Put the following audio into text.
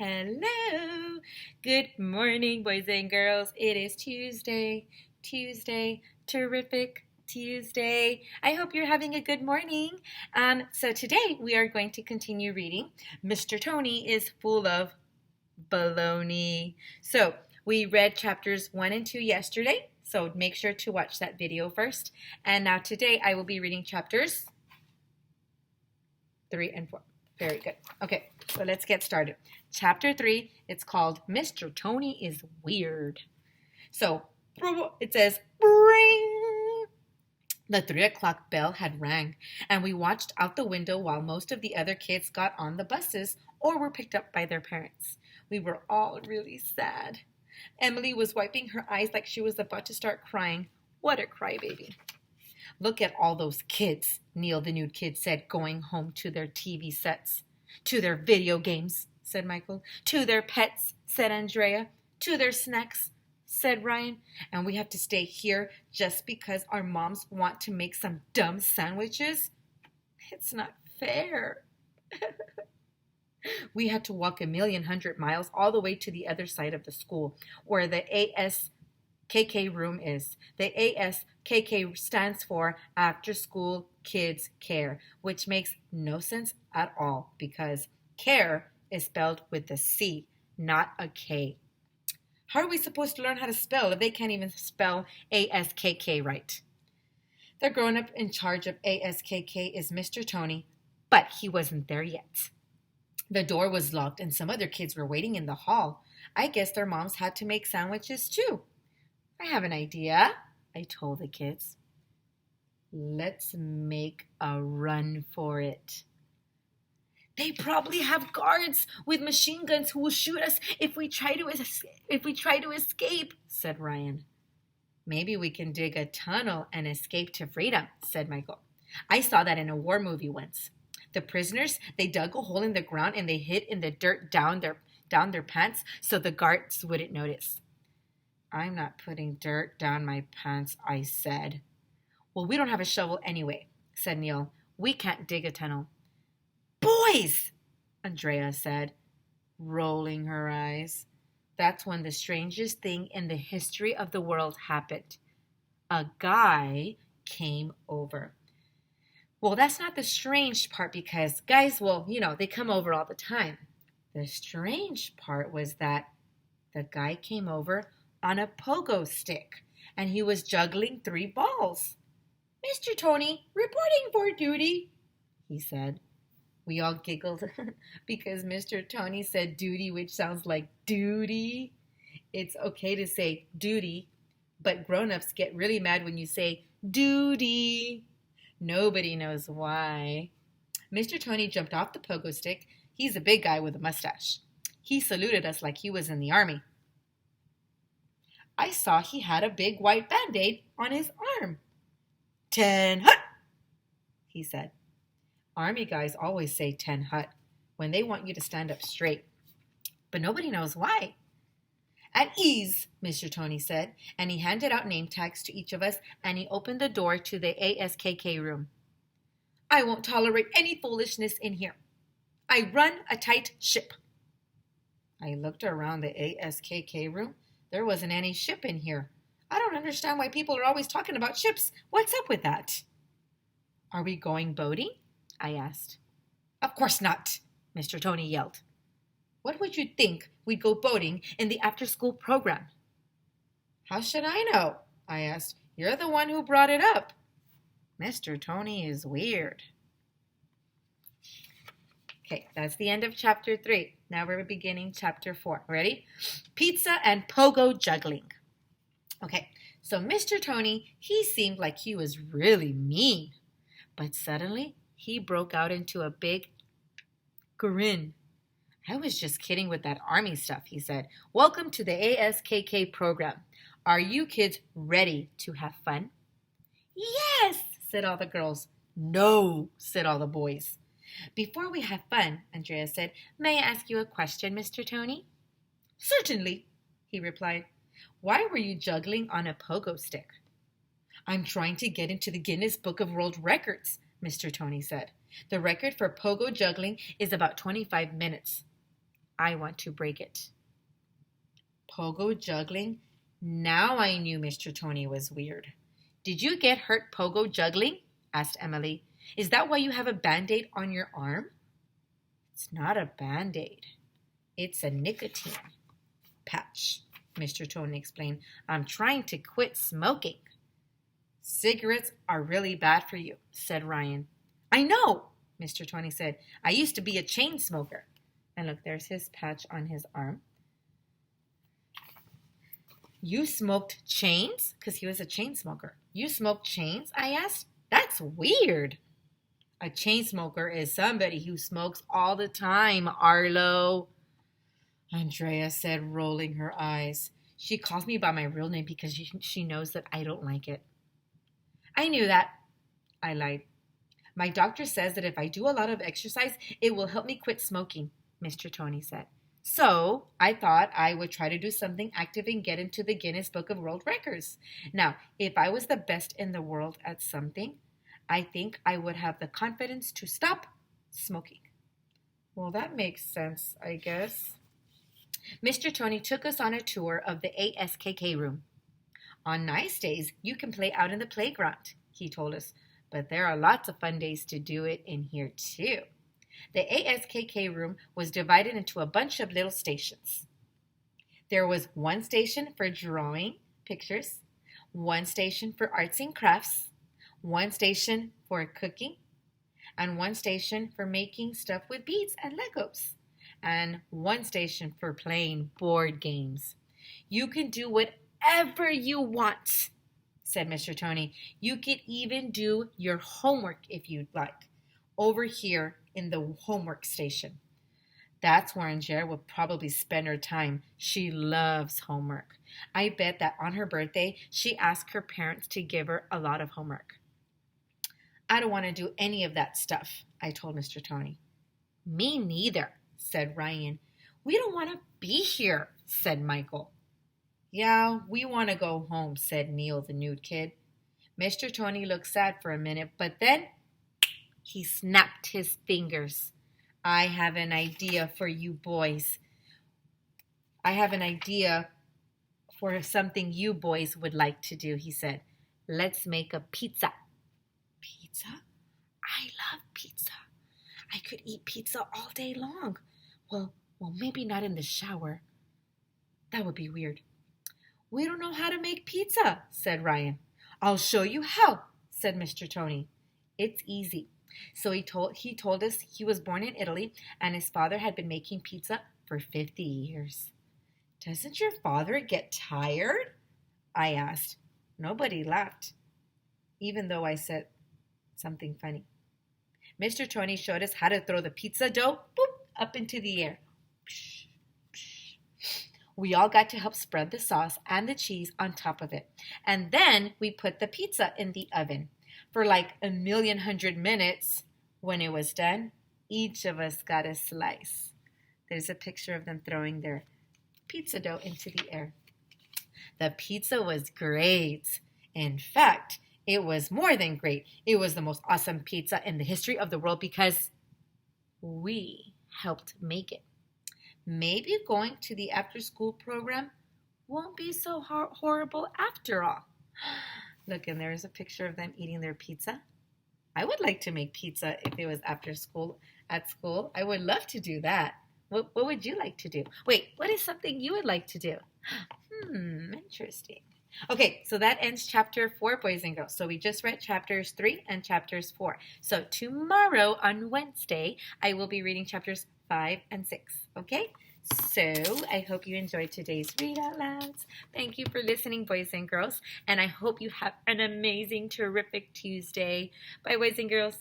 Hello. Good morning, boys and girls. It is Tuesday. Terrific Tuesday. I hope you're having a good morning. So today we are going to continue reading. Mr. Tony is full of baloney. So we read chapters 1 and 2 yesterday. So make sure to watch that video first. And now today I will be reading chapters 3 and 4. Very good. Okay, so let's get started. Chapter 3, it's called Mr. Tony is Weird. So it says, ring! The 3 o'clock bell had rang, and we watched out the window while most of the other kids got on the buses or were picked up by their parents. We were all really sad. Emily was wiping her eyes like she was about to start crying. What a crybaby. Look at all those kids, Neil the nude kid said, going home to their TV sets. To their video games, said Michael. To their pets, said Andrea. To their snacks, said Ryan. And we have to stay here just because our moms want to make some dumb sandwiches? It's not fair. We had to walk 1,100,000 miles all the way to the other side of the school, where the ASKK room is. The ASKK stands for After School Kids Care, which makes no sense at all because care is spelled with a C, not a K. How are we supposed to learn how to spell if they can't even spell ASKK right? The grown-up in charge of ASKK is Mr. Tony, but he wasn't there yet. The door was locked and some other kids were waiting in the hall. I guess their moms had to make sandwiches too. I have an idea, I told the kids. Let's make a run for it. They probably have guards with machine guns who will shoot us if we try to escape, said Ryan. Maybe we can dig a tunnel and escape to freedom, said Michael. I saw that in a war movie once. The prisoners, they dug a hole in the ground and they hid in the dirt down their pants so the guards wouldn't notice. I'm not putting dirt down my pants, I said. Well, we don't have a shovel anyway, said Neil. We can't dig a tunnel. Boys, Andrea said, rolling her eyes. That's when the strangest thing in the history of the world happened. A guy came over. Well, that's not the strange part because guys, they come over all the time. The strange part was that the guy came over on a pogo stick, and he was juggling 3 balls. Mr. Tony, reporting for duty, he said. We all giggled because Mr. Tony said duty, which sounds like duty. It's okay to say duty, but grown-ups get really mad when you say duty. Nobody knows why. Mr. Tony jumped off the pogo stick. He's a big guy with a mustache. He saluted us like he was in the army. I saw he had a big white Band-Aid on his arm. 10 hut, he said. Army guys always say 10 hut when they want you to stand up straight. But nobody knows why. At ease, Mr. Tony said, and he handed out name tags to each of us, and he opened the door to the ASKK room. I won't tolerate any foolishness in here. I run a tight ship. I looked around the ASKK room. There wasn't any ship in here. I don't understand why people are always talking about ships. What's up with that? Are we going boating? I asked. Of course not, Mr. Tony yelled. What would you think we'd go boating in the after-school program? How should I know? I asked. You're the one who brought it up. Mr. Tony is weird. Okay, that's the end of chapter 3. Now we're beginning chapter 4. Ready? Pizza and pogo juggling. Okay, so Mr. Tony, he seemed like he was really mean. But suddenly, he broke out into a big grin. I was just kidding with that army stuff, he said. Welcome to the ASKK program. Are you kids ready to have fun? Yes, said all the girls. No, said all the boys. Before we have fun, Andrea said, may I ask you a question, Mr. Tony? Certainly, he replied. Why were you juggling on a pogo stick? I'm trying to get into the Guinness Book of World Records, Mr. Tony said. The record for pogo juggling is about 25 minutes. I want to break it. Pogo juggling? Now I knew Mr. Tony was weird. Did you get hurt pogo juggling? Asked Emily. Is that why you have a Band-Aid on your arm? It's not a Band-Aid. It's a nicotine patch, Mr. Tony explained. I'm trying to quit smoking. Cigarettes are really bad for you, said Ryan. I know, Mr. Tony said. I used to be a chain smoker. And look, there's his patch on his arm. You smoked chains? Because he was a chain smoker. You smoked chains? I asked. That's weird. A chain smoker is somebody who smokes all the time, Arlo, Andrea said, rolling her eyes. She calls me by my real name because she knows that I don't like it. I knew that. I lied. My doctor says that if I do a lot of exercise, it will help me quit smoking, Mr. Tony said. So I thought I would try to do something active and get into the Guinness Book of World Records. Now, if I was the best in the world at something, I think I would have the confidence to stop smoking. Well, that makes sense, I guess. Mr. Tony took us on a tour of the ASKK room. On nice days, you can play out in the playground, he told us. But there are lots of fun days to do it in here, too. The ASKK room was divided into a bunch of little stations. There was one station for drawing pictures, one station for arts and crafts, one station for cooking, and one station for making stuff with beads and Legos, and one station for playing board games. You can do whatever you want, said Mr. Tony. You could even do your homework if you'd like, over here in the homework station. That's where Angela will probably spend her time. She loves homework. I bet that on her birthday, she asked her parents to give her a lot of homework. I don't want to do any of that stuff, I told Mr. Tony. Me neither, said Ryan. We don't want to be here, said Michael. Yeah, we want to go home, said Neil, the nude kid. Mr. Tony looked sad for a minute, but then he snapped his fingers. I have an idea for you boys. I have an idea for something you boys would like to do, he said. Let's make a pizza. Pizza? I love pizza. I could eat pizza all day long. Well, maybe not in the shower. That would be weird. We don't know how to make pizza, said Ryan. I'll show you how, said Mr. Tony. It's easy. So he told us he was born in Italy and his father had been making pizza for 50 years. Doesn't your father get tired? I asked. Nobody laughed, even though I said something funny. Mr. Tony showed us how to throw the pizza dough up into the air. Psh, psh. We all got to help spread the sauce and the cheese on top of it. And then we put the pizza in the oven for like 1,100,000 minutes. When it was done, each of us got a slice. There's a picture of them throwing their pizza dough into the air. The pizza was great. In fact, it was more than great. It was the most awesome pizza in the history of the world because we helped make it. Maybe going to the after-school program won't be so horrible after all. Look, and there's a picture of them eating their pizza. I would like to make pizza if it was after school, at school. I would love to do that. What would you like to do? Wait, what is something you would like to do? Interesting. Okay, so that ends chapter 4, boys and girls. So we just read chapters 3 and chapters 4. So tomorrow on Wednesday, I will be reading chapters 5 and 6. Okay? So I hope you enjoyed today's Read Out Louds. Thank you for listening, boys and girls. And I hope you have an amazing, terrific Tuesday. Bye, boys and girls.